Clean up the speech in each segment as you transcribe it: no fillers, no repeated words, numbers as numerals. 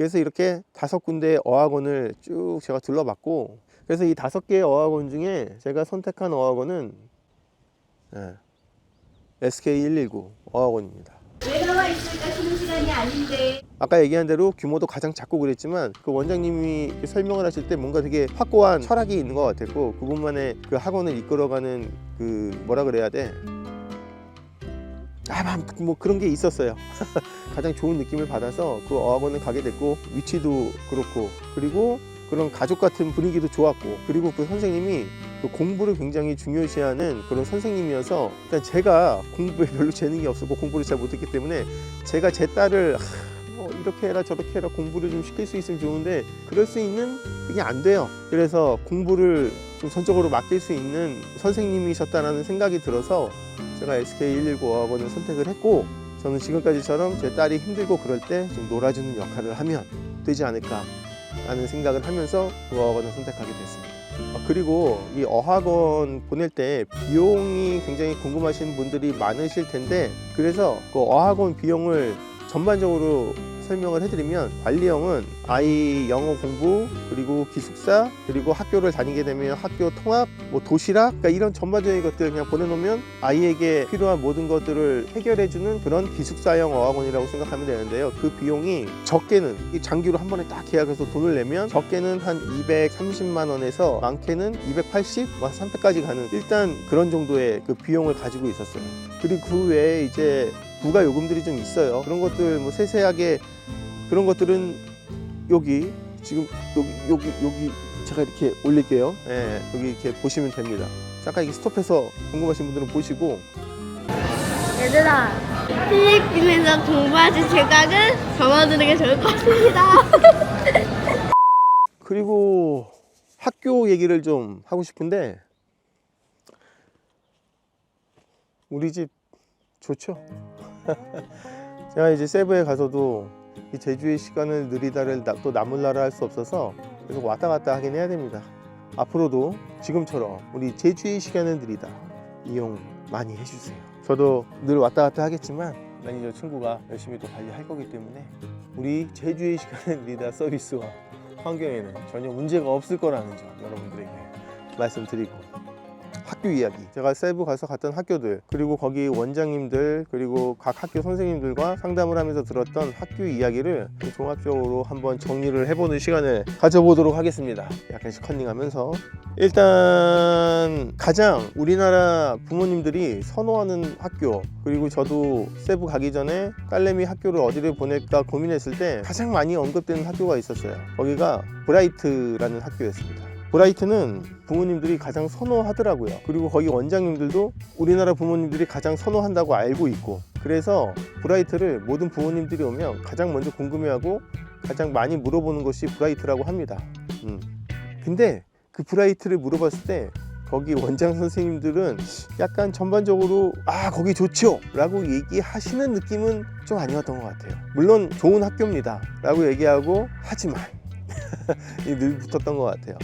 그래서 이렇게 5군데 어학원을 쭉 제가 둘러봤고, 그래서 이 5개의 어학원 중에 제가 선택한 어학원은 SK119 어학원입니다. 왜 나와 있을까? 쉬는 시간이 아닌데. 아까 얘기한 대로 규모도 가장 작고 그랬지만, 그 원장님이 설명을 하실 때 뭔가 되게 확고한 철학이 있는 것 같았고, 그분만의 그 학원을 이끌어가는 그 뭐라 그래야 돼, 뭐 그런 게 있었어요. 가장 좋은 느낌을 받아서 그 어학원을 가게 됐고, 위치도 그렇고, 그리고 그런 가족 같은 분위기도 좋았고, 그리고 그 선생님이 그 공부를 굉장히 중요시하는 그런 선생님이어서, 일단 제가 공부에 별로 재능이 없었고 공부를 잘 못했기 때문에 제가 제 딸을 뭐 이렇게 해라 저렇게 해라 공부를 좀 시킬 수 있으면 좋은데 그럴 수 있는 그게 안 돼요. 그래서 공부를 좀 전적으로 맡길 수 있는 선생님이셨다는 생각이 들어서 제가 SK119 어학원을 선택을 했고, 저는 지금까지처럼 제 딸이 힘들고 그럴 때 좀 놀아주는 역할을 하면 되지 않을까 라는 생각을 하면서 그 어학원을 선택하게 됐습니다. 그리고 이 어학원 보낼 때 비용이 굉장히 궁금하신 분들이 많으실 텐데, 그래서 그 어학원 비용을 전반적으로 설명을 해드리면, 관리형은 아이 영어 공부, 그리고 기숙사, 그리고 학교를 다니게 되면 학교 통학, 뭐 도시락, 그러니까 이런 전반적인 것들 그냥 보내놓으면 아이에게 필요한 모든 것들을 해결해주는 그런 기숙사형 어학원이라고 생각하면 되는데요. 그 비용이 적게는 이 장기로 한 번에 딱 계약해서 돈을 내면 적게는 한 230만 원에서 많게는 280, 300까지 가는 일단 그런 정도의 그 비용을 가지고 있었어요. 그리고 그 외에 이제 부가 요금들이 좀 있어요. 그런 것들 뭐 세세하게, 그런 것들은 여기 지금 여기 제가 이렇게 올릴게요. 예, 여기 이렇게 보시면 됩니다. 잠깐 이게 스톱해서 궁금하신 분들은 보시고. 얘들아, 필리핀에서 공부하실 생각은 접어두는 게 좋을 것 같습니다. 그리고 학교 얘기를 좀 하고 싶은데, 우리 집 좋죠? 제가 이제 세부에 가서도 이 제주의 시간을 느리다를 또 나물나라 할 수 없어서 계속 왔다 갔다 하긴 해야 됩니다. 앞으로도 지금처럼 우리 제주의 시간을 느리다 이용 많이 해주세요. 저도 늘 왔다 갔다 하겠지만 매니저 친구가 열심히 또 관리할 거기 때문에 우리 제주의 시간을 느리다 서비스와 환경에는 전혀 문제가 없을 거라는 점 여러분들에게 말씀드리고, 학교 이야기, 제가 세부 가서 갔던 학교들, 그리고 거기 원장님들, 그리고 각 학교 선생님들과 상담을 하면서 들었던 학교 이야기를 종합적으로 한번 정리를 해보는 시간을 가져보도록 하겠습니다. 약간씩 컨닝하면서, 일단 가장 우리나라 부모님들이 선호하는 학교, 그리고 저도 세부 가기 전에 딸내미 학교를 어디를 보낼까 고민했을 때 가장 많이 언급되는 학교가 있었어요. 거기가 브라이트라는 학교였습니다. 브라이트는 부모님들이 가장 선호하더라고요. 그리고 거기 원장님들도 우리나라 부모님들이 가장 선호한다고 알고 있고, 그래서 브라이트를 모든 부모님들이 오면 가장 먼저 궁금해하고 가장 많이 물어보는 것이 브라이트라고 합니다. 근데 그 브라이트를 물어봤을 때 거기 원장 선생님들은 약간 전반적으로 거기 좋죠 라고 얘기하시는 느낌은 좀 아니었던 것 같아요. 물론 좋은 학교입니다 라고 얘기하고, 하지만 늘 붙었던 것 같아요.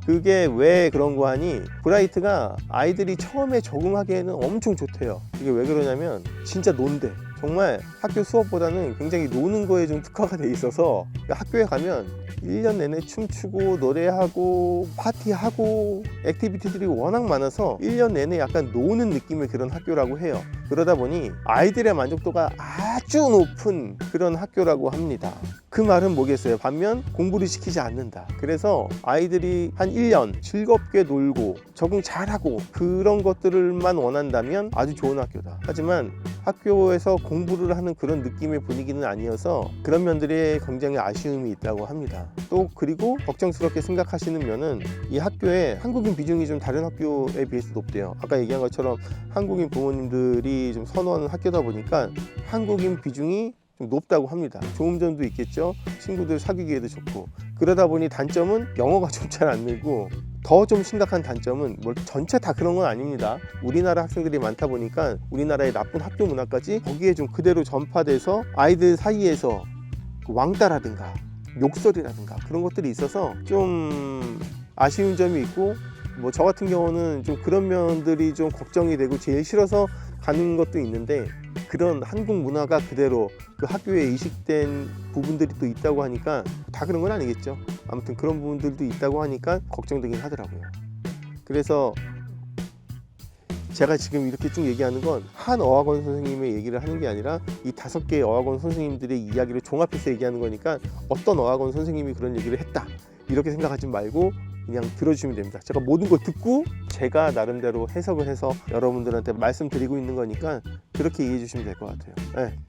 그게 왜 그런 거 하니, 브라이트가 아이들이 처음에 적응하기에는 엄청 좋대요. 이게 왜 그러냐면 진짜 논대, 정말 학교 수업보다는 굉장히 노는 거에 좀 특화가 돼 있어서 학교에 가면 1년 내내 춤추고 노래하고 파티하고 액티비티들이 워낙 많아서 1년 내내 약간 노는 느낌의 그런 학교라고 해요. 그러다 보니 아이들의 만족도가 아주 높은 그런 학교라고 합니다. 그 말은 뭐겠어요? 반면 공부를 시키지 않는다. 그래서 아이들이 한 1년 즐겁게 놀고 적응 잘하고 그런 것들만 원한다면 아주 좋은 학교다. 하지만 학교에서 공부를 하는 그런 느낌의 분위기는 아니어서 그런 면들이 굉장히 아쉬움이 있다고 합니다. 또 그리고 걱정스럽게 생각하시는 면은 이 학교에 한국인 비중이 좀 다른 학교에 비해서 높대요. 아까 얘기한 것처럼 한국인 부모님들이 좀 선호하는 학교다 보니까 한국인 비중이 좀 높다고 합니다. 좋은 점도 있겠죠. 친구들 사귀기에도 좋고. 그러다 보니 단점은 영어가 좀 잘 안 늘고, 더 좀 심각한 단점은 뭐 전체 다 그런 건 아닙니다. 우리나라 학생들이 많다 보니까 우리나라의 나쁜 학교 문화까지 거기에 좀 그대로 전파돼서 아이들 사이에서 왕따라든가 욕설이라든가 그런 것들이 있어서 좀 아쉬운 점이 있고, 뭐 저 같은 경우는 좀 그런 면들이 좀 걱정이 되고 제일 싫어서 가는 것도 있는데, 그런 한국 문화가 그대로 그 학교에 이식된 부분들이 또 있다고 하니까 다 그런 건 아니겠죠. 아무튼 그런 부분들도 있다고 하니까 걱정되긴 하더라고요. 그래서 제가 지금 이렇게 쭉 얘기하는 건 한 어학원 선생님의 얘기를 하는 게 아니라 이 5개의 어학원 선생님들의 이야기를 종합해서 얘기하는 거니까 어떤 어학원 선생님이 그런 얘기를 했다 이렇게 생각하지 말고 그냥 들어주시면 됩니다. 제가 모든 걸 듣고 제가 나름대로 해석을 해서 여러분들한테 말씀드리고 있는 거니까 그렇게 이해해 주시면 될 것 같아요. 네.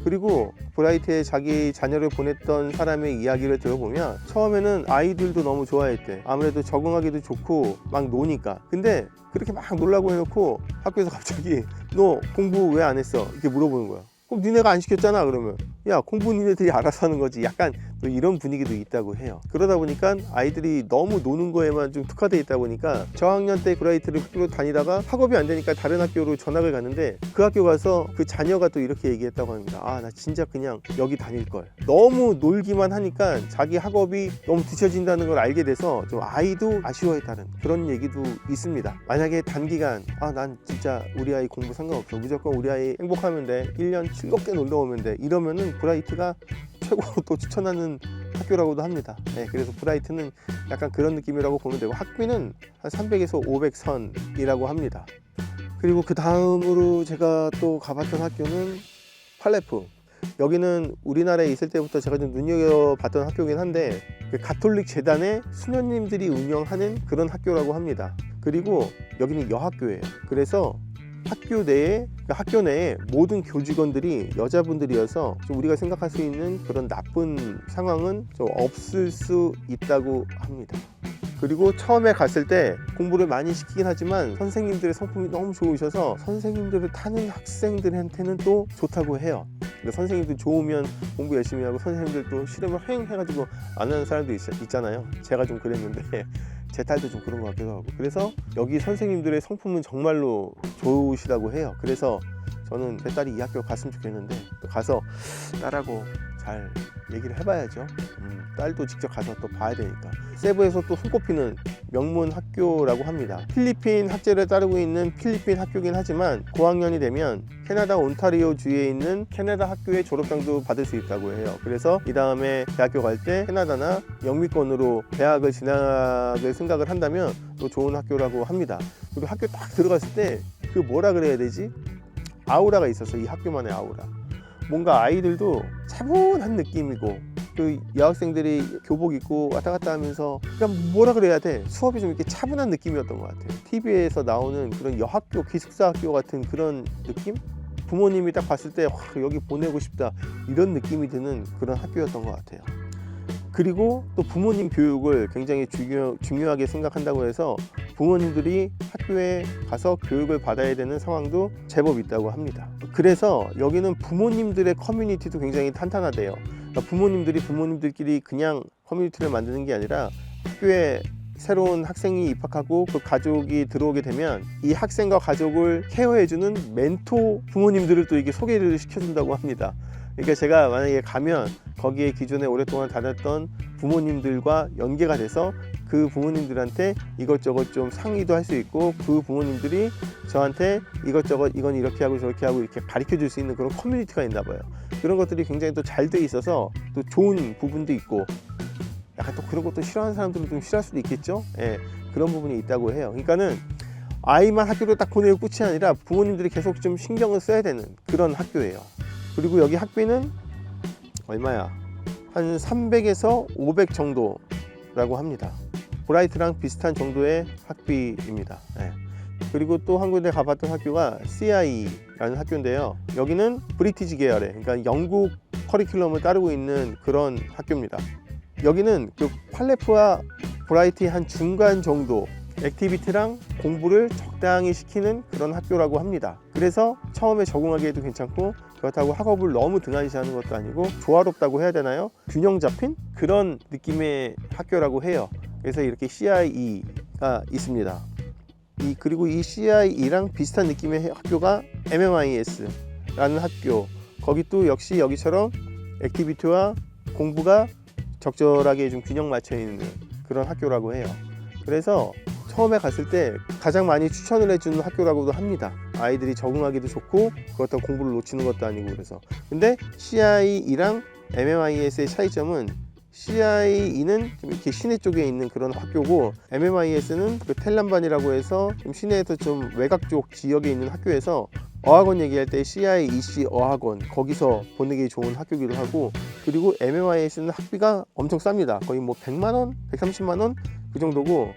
그리고 브라이트에 자기 자녀를 보냈던 사람의 이야기를 들어보면 처음에는 아이들도 너무 좋아했대. 아무래도 적응하기도 좋고 막 노니까. 근데 그렇게 막 놀라고 해놓고 학교에서 갑자기 너 공부 왜 안 했어? 이렇게 물어보는 거야. 그럼 니네가 안 시켰잖아. 그러면 야 공부 니네들이 알아서 하는 거지. 약간 또 이런 분위기도 있다고 해요. 그러다 보니까 아이들이 너무 노는 거에만 좀 특화되어 있다 보니까 저학년 때 브라이트를 학교로 다니다가 학업이 안 되니까 다른 학교로 전학을 갔는데 그 학교 가서 그 자녀가 또 이렇게 얘기했다고 합니다. 아, 나 진짜 그냥 여기 다닐 걸. 너무 놀기만 하니까 자기 학업이 너무 뒤처진다는 걸 알게 돼서 좀 아이도 아쉬워했다는 그런 얘기도 있습니다. 만약에 단기간 난 진짜 우리 아이 공부 상관없어. 무조건 우리 아이 행복하면 돼. 1년 즐겁게 놀러 오면 돼. 이러면은 브라이트가 최고로 또 추천하는 학교라고도 합니다. 네, 그래서 브라이트는 약간 그런 느낌이라고 보면 되고 학비는 한 300에서 500선이라고 합니다. 그리고 그 다음으로 제가 또 가봤던 학교는 팔레프. 여기는 우리나라에 있을 때부터 제가 좀 눈여겨봤던 학교긴 한데 그 가톨릭 재단의 수녀님들이 운영하는 그런 학교라고 합니다. 그리고 여기는 여학교예요. 그래서 학교 내에 모든 교직원들이 여자분들이어서 좀 우리가 생각할 수 있는 그런 나쁜 상황은 좀 없을 수 있다고 합니다. 그리고 처음에 갔을 때 공부를 많이 시키긴 하지만 선생님들의 성품이 너무 좋으셔서 선생님들을 타는 학생들한테는 또 좋다고 해요. 그러니까 선생님들 좋으면 공부 열심히 하고 선생님들 또 싫으면 휑 해가지고 안 하는 사람도 있잖아요. 제가 좀 그랬는데 제 딸도 좀 그런 것 같기도 하고. 그래서 여기 선생님들의 성품은 정말로 좋으시다고 해요. 그래서 저는 제 딸이 이 학교 갔으면 좋겠는데 가서 딸하고 잘 얘기를 해봐야죠. 딸도 직접 가서 또 봐야 되니까. 세부에서 또 손꼽히는 명문 학교라고 합니다. 필리핀 학제를 따르고 있는 필리핀 학교긴 하지만 고학년이 되면 캐나다 온타리오 주에 있는 캐나다 학교의 졸업장도 받을 수 있다고 해요. 그래서 이 다음에 대학교 갈 때 캐나다나 영미권으로 대학을 진학을 생각을 한다면 또 좋은 학교라고 합니다. 그리고 학교 딱 들어갔을 때 그 뭐라 그래야 되지? 아우라가 있었어. 이 학교만의 아우라. 뭔가 아이들도 차분한 느낌이고 그 여학생들이 교복 입고 왔다 갔다 하면서 그냥 뭐라 그래야 돼? 수업이 좀 이렇게 차분한 느낌이었던 것 같아요. TV에서 나오는 그런 여학교, 기숙사 학교 같은 그런 느낌? 부모님이 딱 봤을 때 여기 보내고 싶다 이런 느낌이 드는 그런 학교였던 것 같아요. 그리고 또 부모님 교육을 굉장히 중요하게 생각한다고 해서 부모님들이 학교에 가서 교육을 받아야 되는 상황도 제법 있다고 합니다. 그래서 여기는 부모님들의 커뮤니티도 굉장히 탄탄하대요. 그러니까 부모님들끼리 그냥 커뮤니티를 만드는 게 아니라 학교에 새로운 학생이 입학하고 그 가족이 들어오게 되면 이 학생과 가족을 케어해주는 멘토 부모님들을 또 이게 소개를 시켜준다고 합니다. 그러니까 제가 만약에 가면 거기에 기존에 오랫동안 다녔던 부모님들과 연계가 돼서 그 부모님들한테 이것저것 좀 상의도 할 수 있고 그 부모님들이 저한테 이것저것 이건 이렇게 하고 저렇게 하고 이렇게 가르쳐 줄 수 있는 그런 커뮤니티가 있나 봐요. 그런 것들이 굉장히 또 잘 돼 있어서 또 좋은 부분도 있고 약간 또 그런 것도 싫어하는 사람들은 좀 싫어할 수도 있겠죠. 예, 그런 부분이 있다고 해요. 그러니까는 아이만 학교로 딱 보내고 끝이 아니라 부모님들이 계속 좀 신경을 써야 되는 그런 학교예요. 그리고 여기 학비는 얼마야? 한 300에서 500 정도라고 합니다. 브라이트랑 비슷한 정도의 학비입니다. 네. 그리고 또 한 군데 가봤던 학교가 CIE라는 학교인데요. 여기는 브리티지 계열의, 그러니까 영국 커리큘럼을 따르고 있는 그런 학교입니다. 여기는 그 팔레프와 브라이트의 한 중간 정도 액티비티랑 공부를 적당히 시키는 그런 학교라고 합니다. 그래서 처음에 적응하기에도 괜찮고 그렇다고 학업을 너무 등한시하는 것도 아니고 조화롭다고 해야 되나요? 균형 잡힌 그런 느낌의 학교라고 해요. 그래서 이렇게 CIE가 있습니다. 그리고 이 CIE랑 비슷한 느낌의 학교가 MMIS라는 학교. 거기 또 역시 여기처럼 액티비티와 공부가 적절하게 좀 균형 맞춰 있는 그런 학교라고 해요. 그래서 처음에 갔을 때 가장 많이 추천을 해주는 학교라고도 합니다. 아이들이 적응하기도 좋고 그렇다고 공부를 놓치는 것도 아니고. 그래서 근데 CIE랑 MMIS의 차이점은 CIE는 좀 이렇게 시내 쪽에 있는 그런 학교고, MMIS는 그 텔란반이라고 해서 좀 시내에서 좀 외곽 쪽 지역에 있는 학교에서 어학원 얘기할 때 CIEC 어학원 거기서 보내기 좋은 학교기도 하고, 그리고 MMIS는 학비가 엄청 쌉니다. 거의 뭐 100만원, 130만원 그 정도고,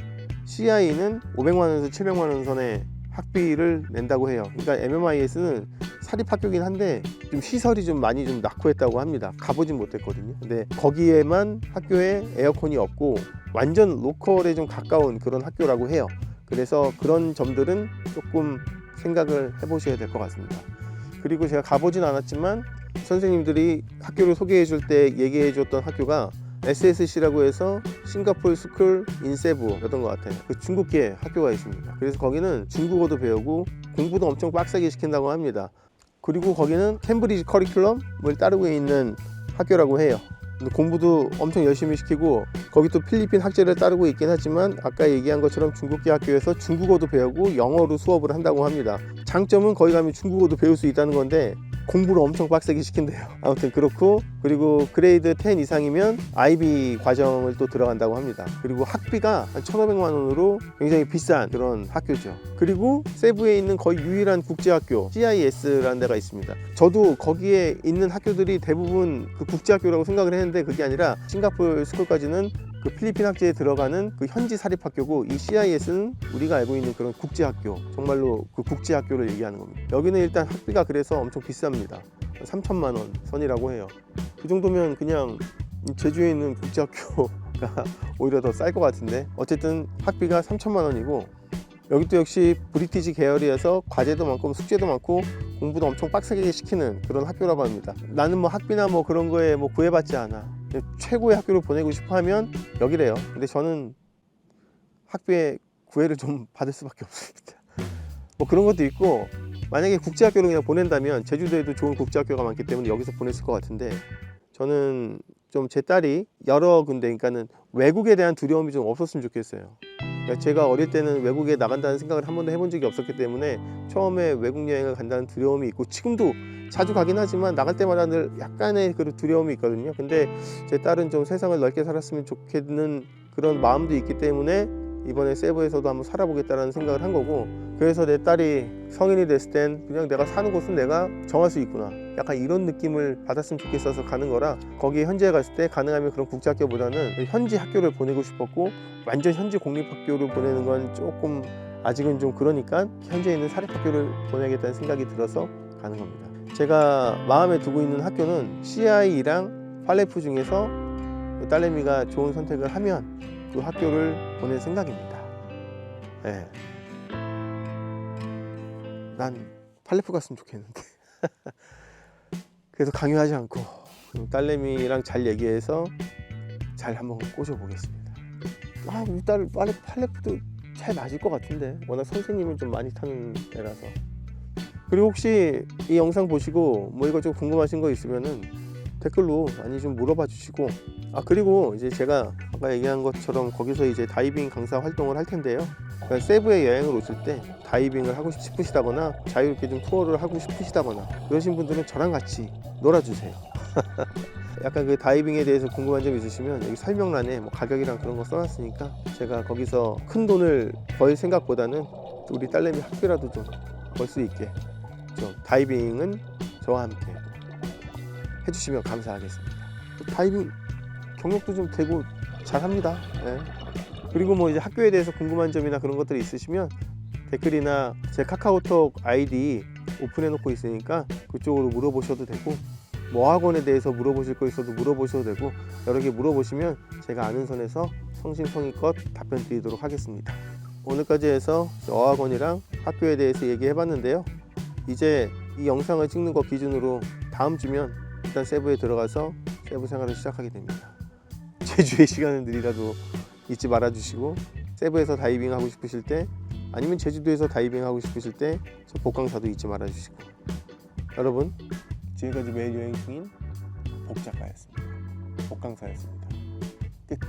CIE는 500만원에서 700만원 선에 학비를 낸다고 해요. 그러니까 MMIS는 사립학교긴 한데 좀 시설이 좀 많이 좀 낙후했다고 합니다. 가보진 못했거든요. 근데 거기에만 학교에 에어컨이 없고 완전 로컬에 좀 가까운 그런 학교라고 해요. 그래서 그런 점들은 조금 생각을 해보셔야 될 것 같습니다. 그리고 제가 가보진 않았지만 선생님들이 학교를 소개해 줄 때 얘기해 줬던 학교가 SSC라고 해서 싱가포르 스쿨 인 세부였던 것 같아요. 그 중국계 학교가 있습니다. 그래서 거기는 중국어도 배우고 공부도 엄청 빡세게 시킨다고 합니다. 그리고 거기는 캠브리지 커리큘럼을 따르고 있는 학교라고 해요. 공부도 엄청 열심히 시키고, 거기 또 필리핀 학제를 따르고 있긴 하지만 아까 얘기한 것처럼 중국계 학교에서 중국어도 배우고 영어로 수업을 한다고 합니다. 장점은 거기 가면 중국어도 배울 수 있다는 건데 공부를 엄청 빡세게 시킨대요. 아무튼 그렇고, 그리고 그레이드 10 이상이면 IB 과정을 또 들어간다고 합니다. 그리고 학비가 한 1,500만 원으로 굉장히 비싼 그런 학교죠. 그리고 세부에 있는 거의 유일한 국제학교 CIS라는 데가 있습니다. 저도 거기에 있는 학교들이 대부분 그 국제학교라고 생각을 했는데 그게 아니라 싱가포르 스쿨까지는 그 필리핀 학제에 들어가는 그 현지 사립학교고, 이 CIS는 우리가 알고 있는 그런 국제학교, 정말로 그 국제학교를 얘기하는 겁니다. 여기는 일단 학비가 그래서 엄청 비쌉니다. 3천만 원 선이라고 해요. 그 정도면 그냥 제주에 있는 국제학교가 오히려 더 쌀 것 같은데, 어쨌든 학비가 3천만 원이고, 여기 또 역시 브리티지 계열이어서 과제도 많고 숙제도 많고 공부도 엄청 빡세게 시키는 그런 학교라고 합니다. 나는 뭐 학비나 뭐 그런 거에 뭐 구애받지 않아, 최고의 학교를 보내고 싶어 하면 여기래요. 근데 저는 학비에 구애를 좀 받을 수밖에 없습니다. 뭐 그런 것도 있고, 만약에 국제학교로 그냥 보낸다면 제주도에도 좋은 국제학교가 많기 때문에 여기서 보냈을 것 같은데, 저는 좀 제 딸이 여러 군데, 그러니까는 외국에 대한 두려움이 좀 없었으면 좋겠어요. 그러니까 제가 어릴 때는 외국에 나간다는 생각을 한 번도 해본 적이 없었기 때문에 처음에 외국 여행을 간다는 두려움이 있고, 지금도 자주 가긴 하지만 나갈 때마다 늘 약간의 그 두려움이 있거든요. 근데 제 딸은 좀 세상을 넓게 살았으면 좋겠는 그런 마음도 있기 때문에 이번에 세부에서도 한번 살아보겠다는 생각을 한 거고, 그래서 내 딸이 성인이 됐을 땐 그냥 내가 사는 곳은 내가 정할 수 있구나, 약간 이런 느낌을 받았으면 좋겠어서 가는 거라, 거기에 현지에 갔을 때 가능하면 그런 국제학교보다는 현지 학교를 보내고 싶었고, 완전 현지 공립학교를 보내는 건 조금 아직은 좀 그러니까 현지에 있는 사립학교를 보내야겠다는 생각이 들어서 가는 겁니다. 제가 마음에 두고 있는 학교는 CIE랑 팔레프 중에서 딸내미가 좋은 선택을 하면 그 학교를 보낼 생각입니다. 네. 난 팔레프 갔으면 좋겠는데 그래서 강요하지 않고 딸내미랑 잘 얘기해서 잘 한번 꼬셔보겠습니다. 우리 딸 팔레프도 잘 맞을 것 같은데, 워낙 선생님은 좀 많이 타는 애라서. 그리고 혹시 이 영상 보시고 뭐 이거 좀 궁금하신 거 있으면은 댓글로 많이 좀 물어봐 주시고, 그리고 이제 제가 아까 얘기한 것처럼 거기서 이제 다이빙 강사 활동을 할 텐데요. 그러니까 세부에 여행을 오실 때 다이빙을 하고 싶으시다거나 자유롭게 좀 투어를 하고 싶으시다거나 그러신 분들은 저랑 같이 놀아주세요. 약간 그 다이빙에 대해서 궁금한 점 있으시면 여기 설명란에 뭐 가격이랑 그런 거 써놨으니까 제가 거기서 큰 돈을 벌 생각보다는 우리 딸내미 학비라도 좀 벌 수 있게 좀 다이빙은 저와 함께 해주시면 감사하겠습니다. 다이빙 경력도 좀 되고 잘합니다. 네. 그리고 뭐 이제 학교에 대해서 궁금한 점이나 그런 것들이 있으시면 댓글이나 제 카카오톡 아이디 오픈해 놓고 있으니까 그쪽으로 물어보셔도 되고, 뭐 학원에 대해서 물어보실 거 있어도 물어보셔도 되고, 여러 개 물어보시면 제가 아는 선에서 성심성의껏 답변 드리도록 하겠습니다. 오늘까지 해서 어학원이랑 학교에 대해서 얘기해 봤는데요. 이제 이 영상을 찍는 거 기준으로 다음 주면 일단 세부에 들어가서 세부 생활을 시작하게 됩니다. 제주의 시간을 늘이라도 잊지 말아 주시고, 세부에서 다이빙 하고 싶으실 때, 아니면 제주도에서 다이빙 하고 싶으실 때 저 복강사도 잊지 말아 주시고. 여러분, 지금까지 매일 여행 중인 복작가였습니다. 복강사였습니다. 끝.